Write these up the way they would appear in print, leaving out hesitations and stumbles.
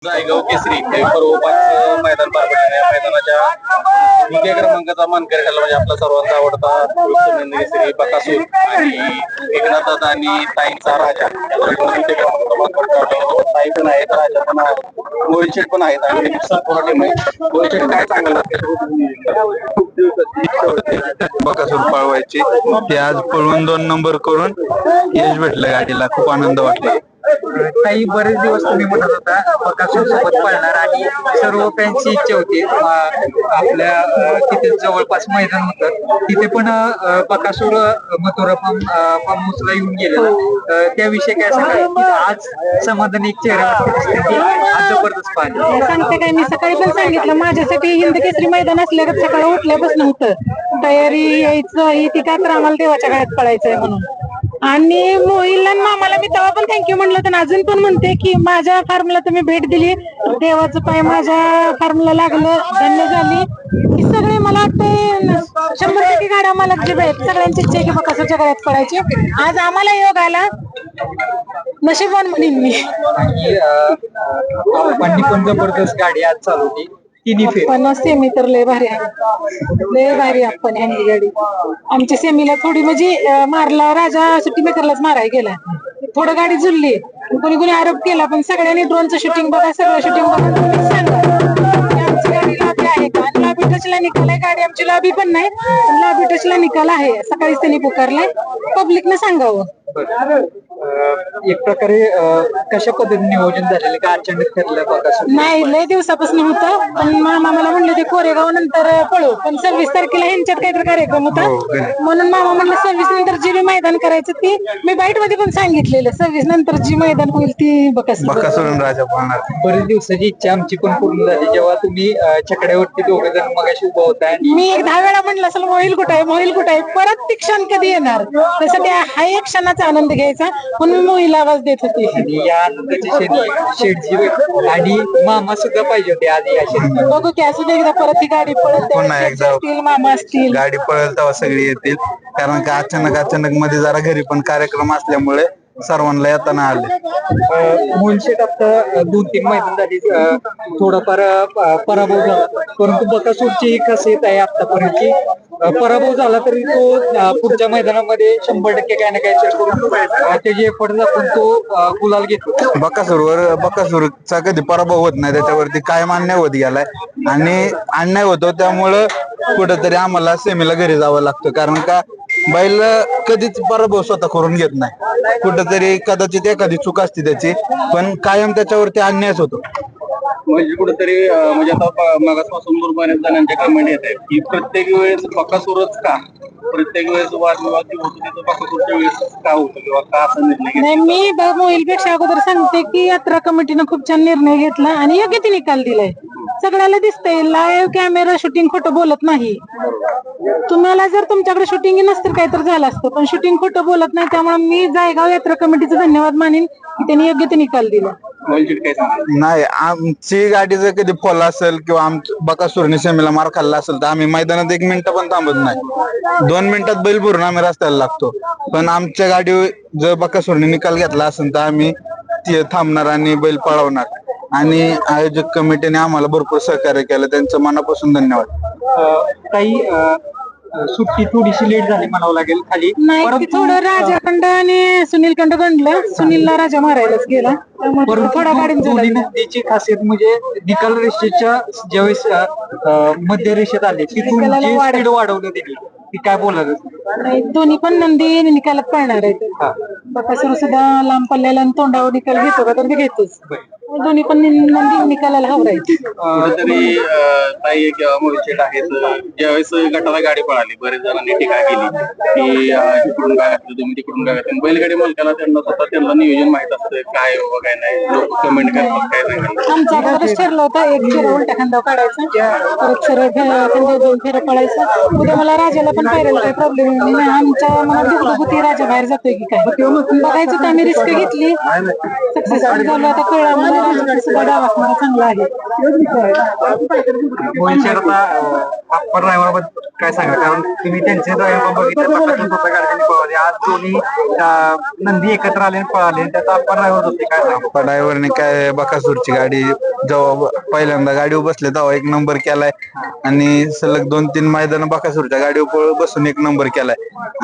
जायगाव केसरी हे पर्वपाच मैदान पार पडले. या मैदानाच्या द्वितीय क्रमांकाचा मानकरी ठरला म्हणजे आपला सर्वांचा आवडता केसरी बकासूर आणि एकनाथ दादा आणि ताईंचा राजा. ताई पण आहेत, राजा पण आहे, गोविंदशेठ पण आहेत आणि संपूर्ण टीम आहे. गोविंदशेठ काय सांगाल? बकासूर पळवायची ते आज पळवून 2 नंबर करून यश भेटलं गाडीला. खूप आनंद वाटला. काही बरेच दिवस तुम्ही म्हणत होता बकासूर सोबत पळणार आणि सर्व फॅनची इच्छा होती. आपल्या तिथे जवळपास मैदान होतं, तिथे पण बकासूर मथुरा फार्महाऊसला येऊन गेलेला. त्याविषयी काय सांगाल? आज समाधान एक चेहऱ्यावरती दिसते की आज जबरदस्त पाहिजे. सांगते काय, मी सकाळी पण सांगितलं माझ्यासाठी हिंद केसरी मैदान असल्यावर सकाळी उठल्यापासून होतं तयारी यायचं ही ती काय तर आम्हाला देवाच्या काळात पळायचंय म्हणून. आणि मोहिलला मामाला मी तेव्हा पण थँक्यू म्हणलं होतं, अजून पण म्हणते की माझ्या फार्मला तुम्ही भेट दिली, देवाचं पाय माझ्या फार्मला लागलं, धन्य झाली की सगळे. मला वाटतं 100% गाड्या मालक जे आहेत सगळ्यांची इच्छा आहे की बकासूरच्या गाड्यात पळायची. आज आम्हाला योग आला, नशीबवान म्हणेन मी. आणि पण जबरदस्त गाडी आज चालवली. पण सेमी तर लय भारी आहे, लय भारी आपण ह्यांनी गाडी. आमच्या सेमीला थोडी म्हणजे मारला राजा सुट्टी मेकरलाच मारायला गेला, थोडं गाडी झुलली, कोणी कोणी आरोप केला, पण सगळ्यांनी ड्रोनचं शूटिंग बघा, सगळं शूटिंग बघा, सांगा आमची गाडी लॉबी आहे का. आणि लॉबी टचला निकाल आहे, गाडी आमची लॉबी पण नाही, पण लॉबी टचला निकाल आहे. सकाळीच त्यांनी पुकारलाय, पब्लिकनं सांगावं. एक प्रकारे कशा पद्धतीने नियोजन झालेलं का अचानक ठरलं बकासूर? नाही, लय दिवसापासून होतं, पण मामा मला म्हणले ते कोरेगाव नंतर पळू, पण 26 तारखेला ह्यांच्यात काहीतरी कार्यक्रम होता म्हणून मामा म्हणलं 26 नंतर जी मैदान करायचं ती मी बाईट मध्ये पण सांगितलेलं, 26 नंतर जी मैदान होईल ती बकासूर राजा पाहणार. बरेच दिवसाची इच्छा आमची पण पूर्ण झाली जेव्हा तुम्ही छकड्यावरती दोघे जण मगाशी उभा होता. मी 10 वेळा म्हणलं असेल मोहिल कुठे आहे, मोहिल कुठे आहे, परत ती क्षण कधी येणार, त्यासाठी हा एक क्षणाचा आनंद घ्यायचा म्हणून मी मोहिला आवाज देत होती. आणि या आनंदाची शेडजी आणि मामा सुद्धा पाहिजे होते आज या शेड. बघू की असं एकदा परत ही गाडी पळत, मामा असतील, गाडी पळेल तेव्हा सगळी येतील, कारण का अचानक मध्ये जरा घरी पण कार्यक्रम असल्यामुळे सर्वांना येताना आले. मोहिलशेठ आता 2-3 मैदान झाली, थोडाफार पराभव झाला, परंतु बकासूरची ही खासियत आहे आतापर्यंतची, पराभव झाला तरी तो पुढच्या मैदानामध्ये 100% काही ना काही करून त्याचे एफर्ट दाखवून तो गुलाल घेतो. बकासूरचा कधी पराभव होत नाही, त्याच्यावरती कायम अन्याय होत गेलाय आणि अन्याय होतो, त्यामुळं कुठेतरी आम्हाला सेमीला घरी जावं लागतं, कारण का बैल कधीच पराभव स्वतः करून घेत नाही. कुठेतरी कदाचित एखादी चूक असते त्याची, पण कायम त्याच्यावरती अन्यायच होतो. म्हणजे कुठेतरी म्हणजे आता मागासपासून बऱ्याच जणांच्या कमेंट येत आहेत की प्रत्येक वेळेस बकासूरच का, प्रत्येक वेळेस वादविवाद होतो तिथं बकासूरच्या वेळेस का होतं किंवा का असा निर्णय नाही. मी मोहिलपेक्षा अगोदर सांगते की यात्रा कमिटीनं खूप छान निर्णय घेतला आणि योग्य ते निकाल दिलाय. सगळ्याला दिसतंय, लाईव्ह कॅमेरा शूटिंग खोटं बोलत नाही. तुम्हाला जर तुमच्याकडे शूटिंग नसतं काय तर झालं असतं, पण शूटिंग खोटं बोलत नाही, त्यामुळे मी जायगाव यात्रा कमिटीचा धन्यवाद मानेन की त्यांनी योग्य ते निकाल दिला. नाही, आमची गाडी जर कधी फॉल असेल किंवा बकासूरने सेमीला मार खाल्ला असेल तर आम्ही मैदानात 1 मिनिट पण थांबत नाही. 2 मिनिटात बैल भरून आम्ही रस्त्याला लागतो, पण आमच्या गाडी जर बकासूरने निकाल घेतला असेल तर आम्ही थांबणार आणि बैल पळवणार. आणि आयोजक कमिटीने आम्हाला भरपूर सहकार्य केलं, त्यांचं मनापासून धन्यवाद. काही सुट्टी थोडीशी लेट झाली म्हणावं लागेल खाली, नाही थोडं राजाखंड आणि सुनील खंड गणलं, सुनीलला राजा मारायलाच गेला, थोडा गाडी नदीची खासियत म्हणजे निकाल रेषेच्या ज्यावेळेस मध्य रेषेत आले तिथून स्पीड वाढवलं त्यांनी, ती काय बोलायचं? दोन्ही पण नंदी निकालात पळणार आहेत. बकासूर सुद्धा लांब पल्ल्याला आणि तोंडावर निकाल घेतो का तर ते घेतोच, दोन्ही पण नंदी निकालाला हवरायचे. कुठेतरी ताई किंवा मोहिलशेठ आहेत, ज्यावेळेस गटाला गाडी पळाली बरेच जणांनी टीका केली की इकडून काय घातलं तुम्ही, तिकडून काय घातलं. बैलगाडी मालकाला त्यांना नियोजन माहित असतं काय हो काय नाही, लोक कमेंट करतात काय नाही. आमचा अगोदरच ठरलं होतं, एक फेरा उलट्या खांद्यावर काढायचं, परत सरळ खांद्यावर 2 फेरं पळायचं. उद्या मला राजाला पण पाहिलं काही प्रॉब्लेम नाही, आमच्या मनात होती राजा बाहेर जातोय की काय बघायचं, तर आम्ही रिस्क घेतली, सक्सेसफुल झालो. आता कळलं राजगड सुद्धा डाव असणारा चांगला आहे. मोहिल शेठ आता अप्पर ड्रायव्हर काय सांगा, कारण तुम्ही त्यांचे ड्रायव्हर बघितले प्रकाशन स्वतः गाडीने पळवले, आज दोन्ही नंदी एकत्र आले आणि पळाले, त्याचा अप्पर ड्रायव्हर होते, काय सांगा? ड्रायव्हरने काय बकासूरची गाडी जेव्हा पहिल्यांदा गाडीवर बसले तेव्हा एक नंबर केलाय आणि सलग 2-3 मैदान बकासूरच्या गाडीवर बसून एक नंबर केलाय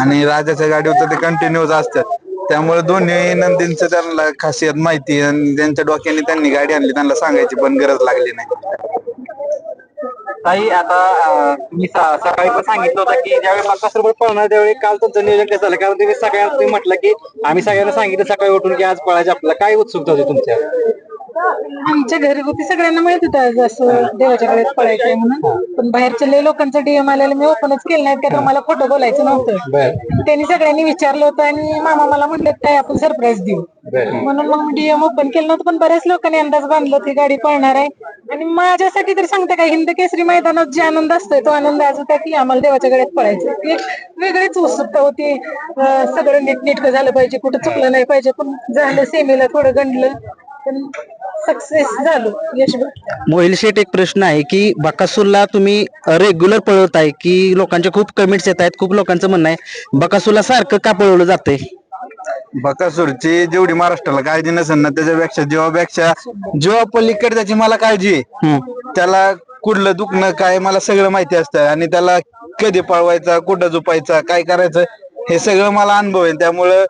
आणि राजाच्या गाडीवर तर ते कंटिन्यूच असतात. त्यामुळे दोन्ही नंदींचं त्यांना खासियत माहिती आणि त्यांच्या डोक्याने त्यांनी गाडी आणली, त्यांना सांगायची पण गरज लागली नाही. ताई आता तुम्ही सकाळी पण सांगितलं होतं की ज्यावेळी बकासूर पळणार त्यावेळी काल तुमचं नियोजन कसं झालं, कारण तुम्ही सगळ्यांना तुम्ही म्हटलं की आम्ही सगळ्यांना सांगितलं सकाळी उठून की आज पळायचं, आपल्याला काय उत्सुकता होती तुमच्या? आमच्या घरगुती सगळ्यांना माहित होतं असं देवाच्या गळ्यात पळायचंय म्हणून, पण बाहेरच्या लय लोकांचं डीएम आलेलं मी ओपनच केलं नाही, कारण मला खोटं बोलायचं नव्हतं. त्यांनी सगळ्यांनी विचारलं होतं आणि मामा मला म्हणलं काय आपण सरप्राईज देऊ, म्हणून मग डीएम ओपन केलं नव्हतं. पण बऱ्याच लोकांनी अंदाज बांधला ती गाडी पळणार आहे आणि माझ्यासाठी तर सांगते काय, हिंद केसरी मैदानात जे आनंद असतोय तो आनंद आज होता की आम्हाला देवाच्या गळ्यात पळायचं. एक वेगळीच उत्सुकता होती. सगळं नीटनेटकं झालं पाहिजे, कुठं चुकलं नाही पाहिजे, पण झालं सेमीला थोडं गंडलं पण सक्सेस झालो, यश भेटलं. मोहिल शेठ, एक प्रश्न आहे की बकासूरला तुम्ही रेग्युलर पळवताय की लोकांचे खूप कमेंट्स येत आहेत, खूप लोकांचं म्हणणं आहे बकासूरला सारखं का पळवलं जातंय? बकासूरची जेवढी महाराष्ट्राला काळजी नसेल ना त्याच्यापेक्षा जेव्हा पलीकडे त्याची मला काळजी आहे. त्याला कुठलं दुखणं काय मला सगळं माहिती असतं आणि त्याला कधी पळवायचा, कुठं झोपायचा, काय करायचं हे सगळं मला अनुभव आहे. त्यामुळं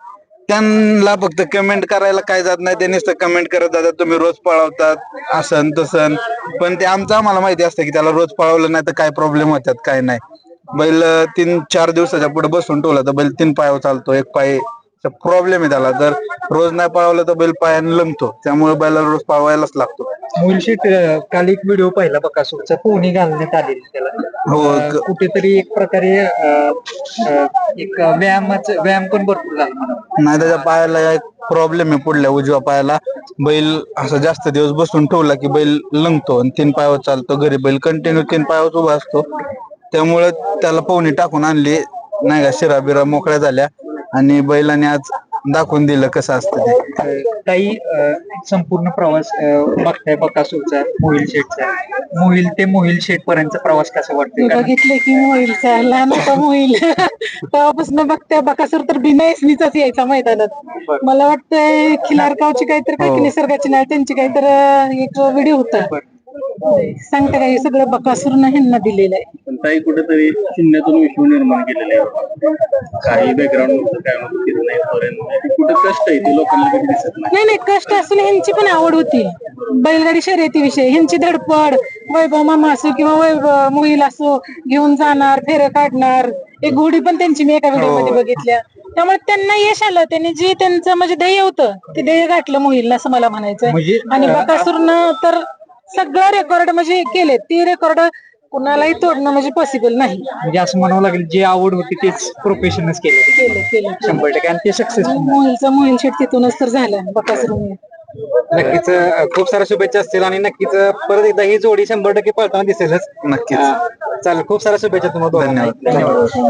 त्यांना फक्त कमेंट करायला काय जात नाही, ते नुसतं कमेंट करत जातात तुम्ही रोज पळवतात असं तसं, पण ते आमचं आम्हाला माहिती असतं की त्याला रोज पळवलं नाही तर काय प्रॉब्लेम होतात काय नाही. बैल 3-4 दिवसाच्या पुढे बसून ठेवला तर बैल 3 पायावर चालतो, 1 पाय प्रॉब्लेम आहे त्याला, जर रोज नाही पळवलं तर बैल पायाने लंगतो, त्यामुळे बैलाला रोज पळवायलाच लागतो. मोहिल शेठ, काल एक व्हिडिओ पाहिला बकासूरचा, पोहणी घालण्यात आलेली त्याला, हो, कुठेतरी एक प्रकारे एक व्यायाम पण भरपूर झाला म्हणा. नाही त्याच्या पायाला एक प्रॉब्लेम आहे, पुढल्या उजव्या पायाला बैल असं जास्त दिवस बसून ठेवला की बैल लंगतो आणि 3 पायावर चालतो. घरी बैल कंटिन्यू 3 पायावर उभा असतो, त्यामुळे त्याला पोहणी टाकून आणली नाही का, शिरा बिरा मोकळ्या झाल्या आणि बैलाने आज दाखवून दिलं कसं असतं ते. ताई, संपूर्ण प्रवास बघताय बकासूरचा, मोहिल शेठचा, मोहिल शेठ पर्यंतचा प्रवास कसा वाटतोय? बघितलं की मोहिलचा लहान होता मोहिल तेव्हापासून बघते बकासूर तर बिना एसनीचाच यायचा मैदानात. मला वाटतंय खिलारगावची काहीतरी काय निसर्गाची नाही त्यांची काहीतरी एक व्हिडिओ होता, सांगते काय सगळं बकासूरनं ह्यांना दिलेलं आहे. पण ताई कुठेतरी शून्यातून विश्व निर्माण केलेले आहे, काही बॅकग्राऊंड नव्हतं काय नव्हतं, तिथं नाही पर्यंत कुठं कष्ट आहे ते लोकांना कधी दिसत नाही. नाही कष्ट असून ह्यांची पण आवड होती बैलगाडी शर्यतीविषयी, ह्यांची धडपड, वैभव मामा असो किंवा वैभव मोहिल असो घेऊन जाणार, फेरं काढणार, एक घोडी पण त्यांची मी एका व्हिडिओ मध्ये बघितल्या. त्यामुळे त्यांना यश आलं, त्यांनी जे त्यांचं म्हणजे ध्येय होतं ते ध्येय गाठलं मोहिलनं असं मला म्हणायचं. आणि बकासूरनं तर सगळं रेकॉर्ड म्हणजे केले, ती रेकॉर्ड कुणालाही तोडणं म्हणजे पॉसिबल नाही. म्हणजे असं म्हणावं लागेल जे आवड होती तेच प्रोफेशनच केलं 100% आणि ते सक्सेसफुल. मोहिल शेट तिथूनच तर झालं बकासूर. नक्कीच खूप साऱ्या शुभेच्छा असतील आणि नक्कीच परत एकदा ही जोडी 100% पळताना दिसेलच. नक्कीच. चालेल, खूप साऱ्या शुभेच्छा तुम्हाला. धन्यवाद.